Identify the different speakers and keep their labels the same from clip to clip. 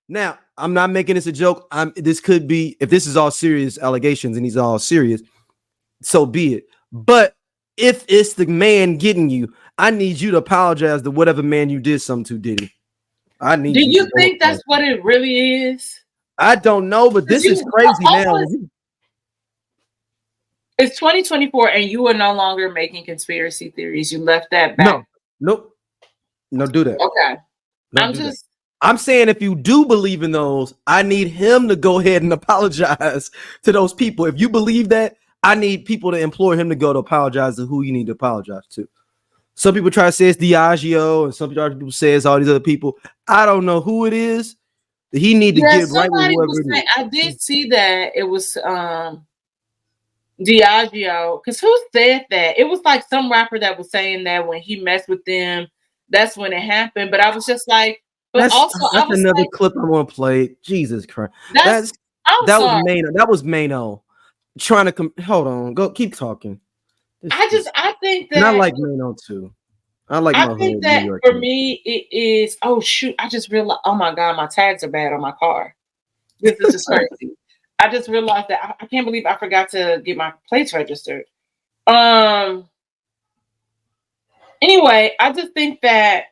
Speaker 1: Now, I'm not making this a joke. This could be, if this is all serious allegations and he's all serious, so be it. But if it's the man getting you, I need you to apologize to whatever man you did something to, Diddy. I need
Speaker 2: Do
Speaker 1: you.
Speaker 2: you think that's what it really is?
Speaker 1: I don't know, but this is crazy now.
Speaker 2: It's 2024 and you are no longer making conspiracy theories. You left that back.
Speaker 1: No, do that.
Speaker 2: Okay.
Speaker 1: I'm saying if you do believe in those, I need him to go ahead and apologize to those people. If you believe that, I need people to implore him to go to apologize to who you need to apologize to. Some people try to say it's Diageo, and some people say it's all these other people. I don't know who it is. He need to get right with whoever it is.
Speaker 2: I did see that it was Diageo, because who said that? It was like some rapper that was saying that when he messed with them, that's when it happened. But I was just like, but
Speaker 1: that's another clip I want to play. Jesus Christ, that was Maino. That was Maino trying to hold on. Keep talking.
Speaker 2: I think that,
Speaker 1: and I like Maino too. I think
Speaker 2: that for me it is. Oh shoot! I just realized. Oh my god, my tags are bad on my car. This is just crazy. I just realized that I can't believe I forgot to get my plates registered. Anyway, I just think that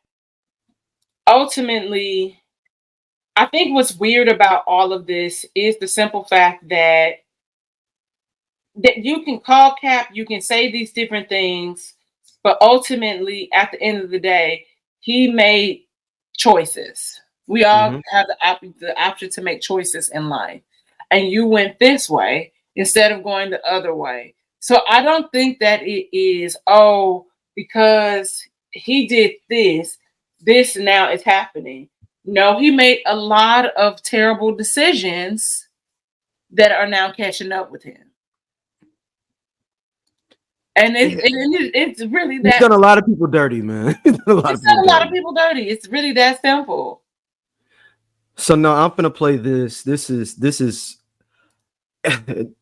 Speaker 2: ultimately, I think what's weird about all of this is the simple fact that you can call cap, you can say these different things, but ultimately, at the end of the day, he made choices. We all have the option to make choices in life. And you went this way instead of going the other way. So I don't think that it is, because he did this now is happening. No, he made a lot of terrible decisions that are now catching up with him. And it's really that.
Speaker 1: He's done a lot of people dirty, man.
Speaker 2: He's done a lot of people dirty. It's really that simple.
Speaker 1: So no, I'm gonna play this. This is I'm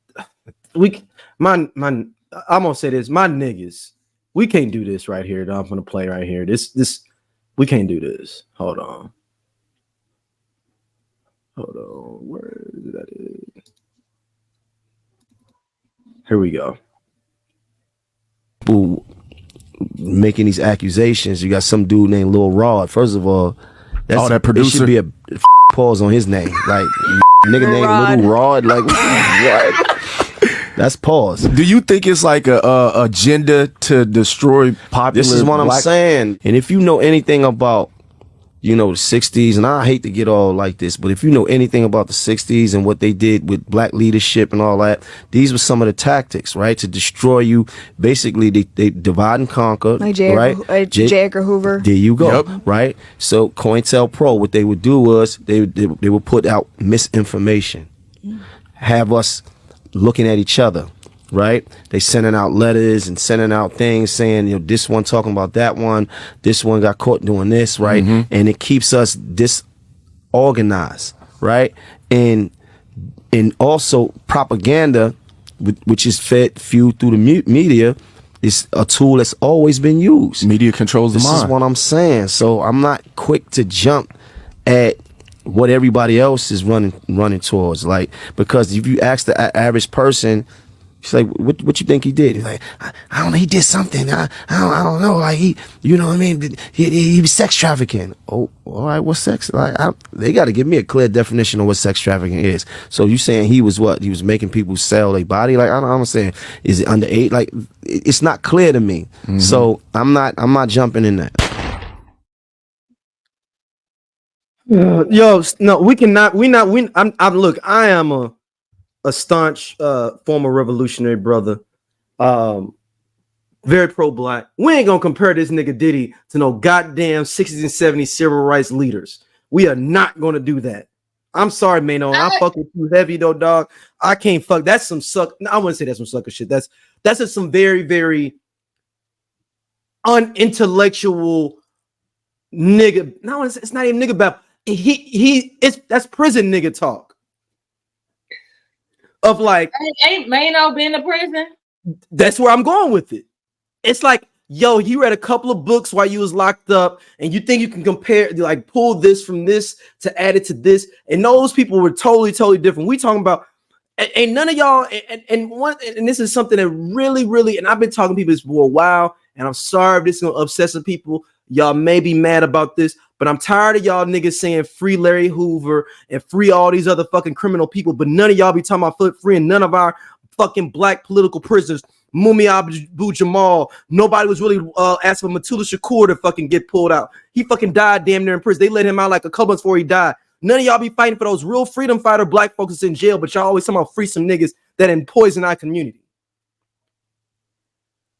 Speaker 1: gonna say this. My niggas, we can't do this right here. That I'm gonna play right here. This we can't do this. Hold on. Where is that? Here we go.
Speaker 3: Making these accusations. You got some dude named Lil Rod. First of all,
Speaker 4: that producer
Speaker 3: should be a pause on his name. Like nigga named Little Rod. Like what? That's pause.
Speaker 4: Do you think it's like a agenda to destroy popular?
Speaker 3: This is what I'm saying. And if you know anything about, the 60s, and I hate to get all like this, but if you know anything about the 60s and what they did with black leadership and all that, these were some of the tactics, right? To destroy you. Basically, they divide and conquer,
Speaker 5: like J. Edgar Hoover.
Speaker 3: There you go, right? So COINTELPRO, what they would do was they would put out misinformation, have us looking at each other, right? They sending out letters and sending out things saying, this one talking about that one, this one got caught doing this, right? And it keeps us disorganized, right? And also propaganda, which is fueled through the media, is a tool that's always been used.
Speaker 4: Media controls the mind.
Speaker 3: This is what I'm saying. So I'm not quick to jump at what everybody else is running towards, like, because if you ask the average person, she's like, what you think he did? He's like, I don't know, he did something. I don't know, like he, what I mean? He was sex trafficking. Oh, all right, what's sex? Like, they got to give me a clear definition of what sex trafficking is. So you saying he was what? He was making people sell their body? Like, I'm saying, is it under 8? Like, it's not clear to me. So I'm not jumping in that.
Speaker 1: Yo, no, we cannot. Look, I am a staunch former revolutionary brother, very pro-black. We ain't gonna compare this nigga Diddy to no goddamn 60s and 70s civil rights leaders. We are not gonna do that. I'm sorry, Maino. I fuck with you heavy though, dog. I can't fuck. That's some suck. I wouldn't say that's some sucker shit. That's just some very, very unintellectual nigga. No, it's not even nigga about. That's prison nigga talk. Of like,
Speaker 2: ain't Maino been to prison?
Speaker 1: That's where I'm going with it. It's like yo, you read a couple of books while you was locked up, and you think you can compare, like pull this from this to add it to this, and those people were totally different. We talking about, and none of y'all, and this is something that really, and I've been talking to people this for a while, and I'm sorry if this is gonna upset some people. Y'all may be mad about this, but I'm tired of y'all niggas saying free Larry Hoover and free all these other fucking criminal people, but none of y'all be talking about freeing none of our fucking black political prisoners. Mumia Abu Jamal. Nobody was really asking for Matula Shakur to fucking get pulled out. He fucking died damn near in prison. They let him out like a couple months before he died. None of y'all be fighting for those real freedom fighter black folks that's in jail, but y'all always talking about free some niggas that poison our community.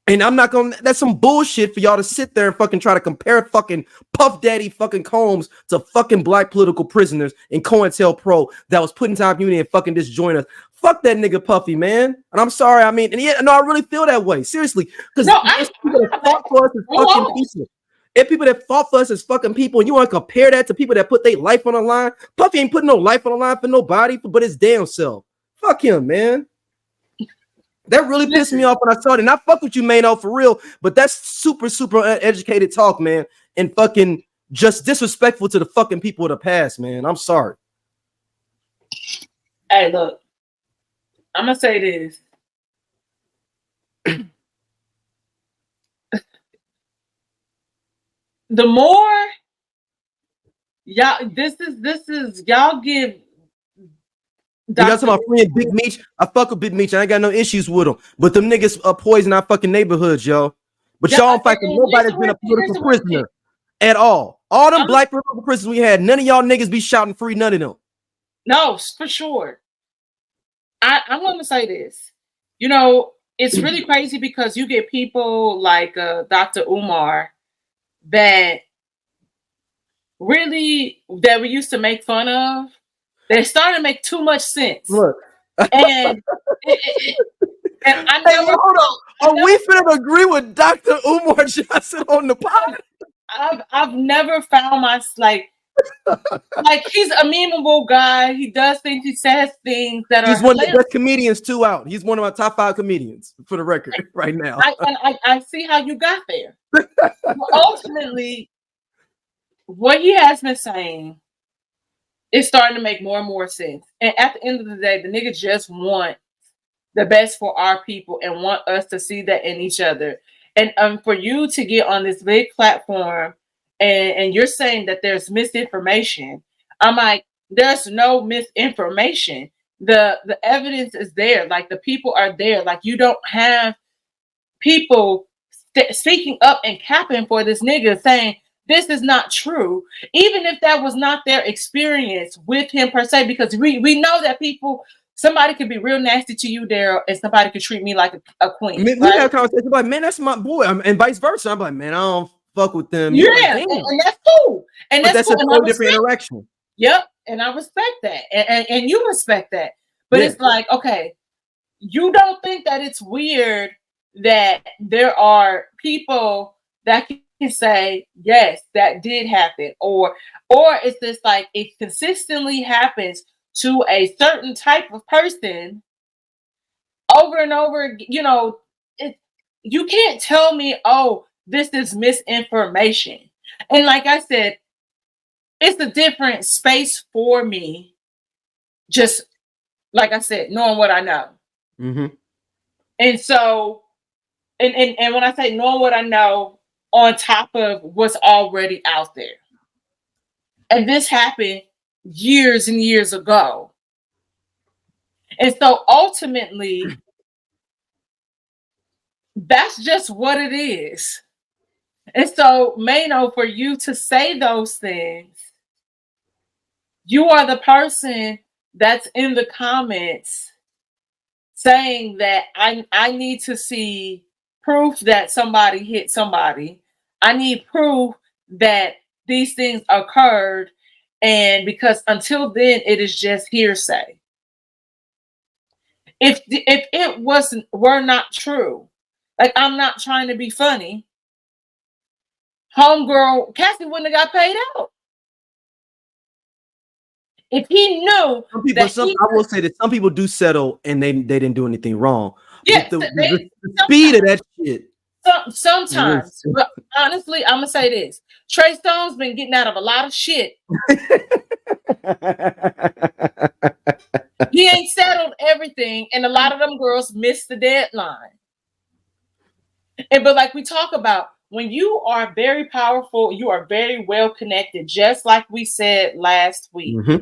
Speaker 1: And I'm not gonna, that's some bullshit for y'all to sit there and fucking try to compare fucking Puff Daddy fucking Combs to fucking black political prisoners in COINTELPRO that was put into our community and fucking disjoin us. Fuck that nigga Puffy, man. And I'm sorry, I mean, and yeah, no, I really feel that way, seriously. Because people that fought for us as fucking people. If people that fought for us as fucking people, and you want to compare that to people that put their life on the line, Puffy ain't putting no life on the line for nobody but his damn self. Fuck him, man. That really pissed me off when I saw it. And I fuck with you, Maino, for real. But that's super educated talk, man. And fucking just disrespectful to the fucking people of the past, man. I'm sorry.
Speaker 2: Hey, look. I'm going to say this. The more y'all, this is y'all give.
Speaker 1: You got talking about friend Big Meech. I fuck with Big Meech. I ain't got no issues with him. But them niggas poison our fucking neighborhoods, yo. But y'all don't fight for nobody that's been a political prisoner at all. All them black political prisoners we had, none of y'all niggas be shouting free, none of them.
Speaker 2: No, for sure. I'm going to say this. You know, it's really crazy because you get people like Dr. Umar that we used to make fun of. They started to make too much sense.
Speaker 1: Look.
Speaker 2: And I never,
Speaker 1: hold on. Are we finna agree with Dr. Umar Johnson on the pod?
Speaker 2: I've never found like he's a memeable guy. He does things, he says things that
Speaker 1: he's
Speaker 2: are
Speaker 1: one of the best comedians too out. He's one of my top 5 comedians for the record right now.
Speaker 2: I see how you got there. But ultimately, what he has been saying is starting to make more and more sense. And at the end of the day, the nigga just want the best for our people and want us to see that in each other. And for you to get on this big platform and you're saying that there's misinformation, I'm like, there's no misinformation. The evidence is there. Like, the people are there. Like, you don't have people speaking up and capping for this nigga saying, this is not true, even if that was not their experience with him per se, because we know that somebody could be real nasty to you there, and somebody could treat me like a queen.
Speaker 1: We have a conversation like, man, that's my boy, and vice versa. I'm like, man, I don't fuck with them.
Speaker 2: Yeah, like, and that's cool. And that's cool.
Speaker 1: A totally different interaction.
Speaker 2: Yep, and I respect that, and you respect that. But it's like, okay, you don't think that it's weird that there are people that can say, yes, that did happen, or it's just like it consistently happens to a certain type of person over and over. You know, you can't tell me, oh, this is misinformation. And like I said, it's a different space for me, just like I said, knowing what I know.
Speaker 1: Mm-hmm.
Speaker 2: And so, and when I say knowing what I know, on top of what's already out there. And this happened years and years ago. And so ultimately, that's just what it is. And so, Maino, for you to say those things, you are the person that's in the comments saying that I need to see proof that somebody hit somebody. I need proof that these things occurred, and because until then it is just hearsay. If it were not true, like, I'm not trying to be funny, homegirl Cassie wouldn't have got paid out. If he knew
Speaker 1: I will say that some people do settle and they didn't do anything wrong.
Speaker 2: Yeah,
Speaker 1: the speed of that shit.
Speaker 2: Sometimes, but honestly, I'm gonna say this: Trey Songz been getting out of a lot of shit. He ain't settled everything, and a lot of them girls missed the deadline. But like we talk about, when you are very powerful, you are very well connected, just like we said last week.
Speaker 1: Mm-hmm.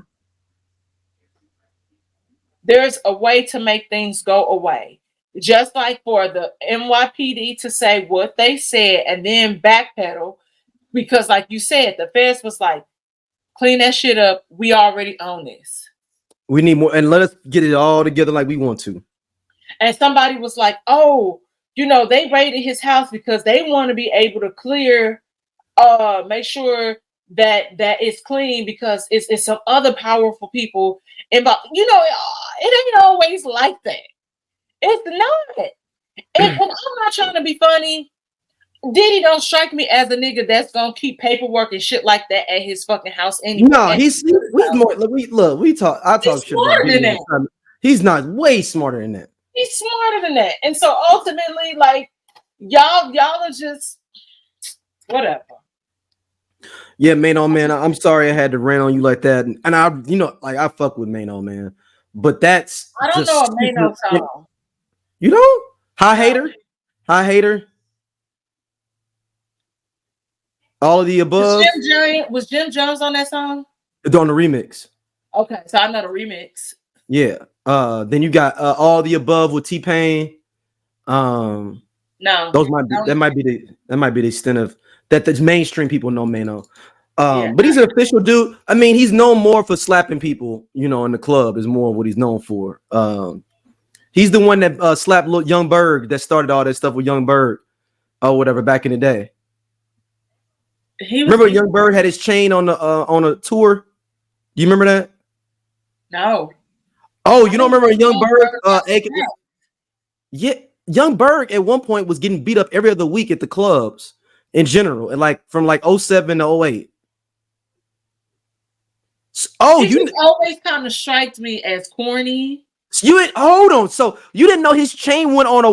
Speaker 2: There's a way to make things go away. Just like for the NYPD to say what they said and then backpedal, because like you said, the feds was like, clean that shit up. We already own this.
Speaker 1: We need more, and let us get it all together like we want to.
Speaker 2: And somebody was like, oh, they raided his house because they want to be able to clear, make sure that it's clean because it's some other powerful people involved. It ain't always like that. It's not. And I'm not trying to be funny. Diddy don't strike me as a nigga that's gonna keep paperwork and shit like that at his fucking house anyway.
Speaker 1: No, he's more. We talk. I talk shit about Diddy. He's not way smarter than that.
Speaker 2: He's smarter than that. And so ultimately, like, y'all are just whatever.
Speaker 1: Yeah, Maino, man. I'm sorry I had to rant on you like that. And I fuck with Maino, man. But that's
Speaker 2: I don't know a Maino song.
Speaker 1: You know? High Hater. All of the above.
Speaker 2: Was Jim Jones on that song?
Speaker 1: On the remix.
Speaker 2: Okay, so I know the remix.
Speaker 1: Yeah. Then you got All the Above with T-Pain.
Speaker 2: No,
Speaker 1: that might be the extent of that the mainstream people know Maino.
Speaker 2: Yeah.
Speaker 1: But he's an official dude. I mean, he's known more for slapping people, in the club is more of what he's known for. He's the one that slapped Young Berg, that started all that stuff with Young Berg or whatever back in the day. Remember Young Berg had his chain on a tour? Do you remember that?
Speaker 2: No.
Speaker 1: Oh, you don't remember Young Berg? Yeah, Young Berg at one point was getting beat up every other week at the clubs in general, and from 07 to 08.
Speaker 2: You always kind of striked me as corny.
Speaker 1: Hold on. So you didn't know his chain went on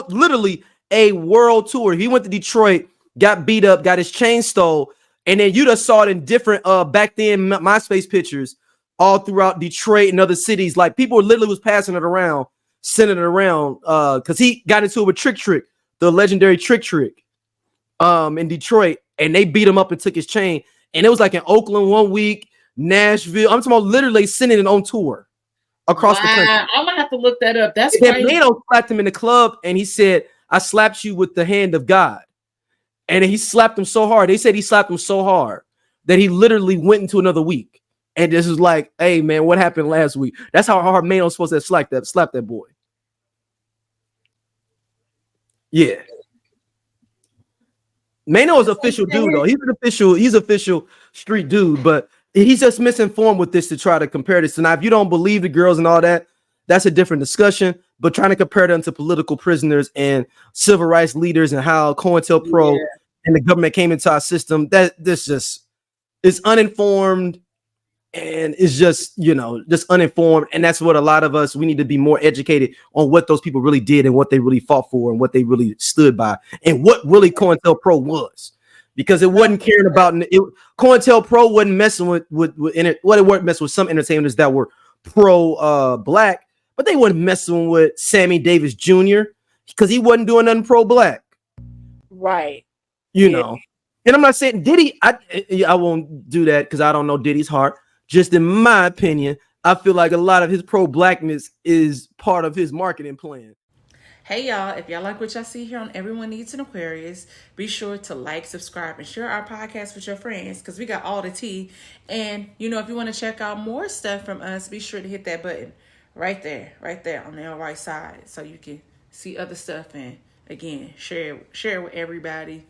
Speaker 1: literally a world tour. He went to Detroit, got beat up, got his chain stole, and then you just saw it in different back then MySpace pictures all throughout Detroit and other cities. Like people literally was passing it around, sending it around, because he got into it with Trick, the legendary Trick, in Detroit, and they beat him up and took his chain. And it was like in Oakland 1 week, Nashville. I'm talking about literally sending it on tour across the country.
Speaker 2: I'm gonna have to look that up. That's
Speaker 1: crazy. Maino slapped him in the club, and he said, "I slapped you with the hand of God." And he slapped him so hard. They said he slapped him so hard that he literally went into another week. And this is like, hey man, what happened last week? That's how hard Maino's supposed to slap that boy. Yeah. Maino is official dude though. He's official street dude, but he's just misinformed with this to try to compare this. So now if you don't believe the girls and all that, that's a different discussion. But trying to compare them to political prisoners and civil rights leaders and how COINTELPRO and the government came into our system, this just is uninformed and it's just uninformed. And that's what a lot of us, we need to be more educated on what those people really did and what they really fought for and what they really stood by and what really COINTELPRO was. Because it wasn't caring about it. COINTELPRO wasn't messing with it weren't messing with some entertainers that were pro black, but they weren't messing with Sammy Davis Jr. because he wasn't doing nothing pro black.
Speaker 2: Right.
Speaker 1: And I'm not saying Diddy, I won't do that because I don't know Diddy's heart. Just in my opinion, I feel like a lot of his pro blackness is part of his marketing plan.
Speaker 6: Hey y'all, if y'all like what y'all see here on Everyone Needs an Aquarius, be sure to like, subscribe, and share our podcast with your friends because we got all the tea. And if you want to check out more stuff from us, be sure to hit that button right there on the right side so you can see other stuff and again share with everybody.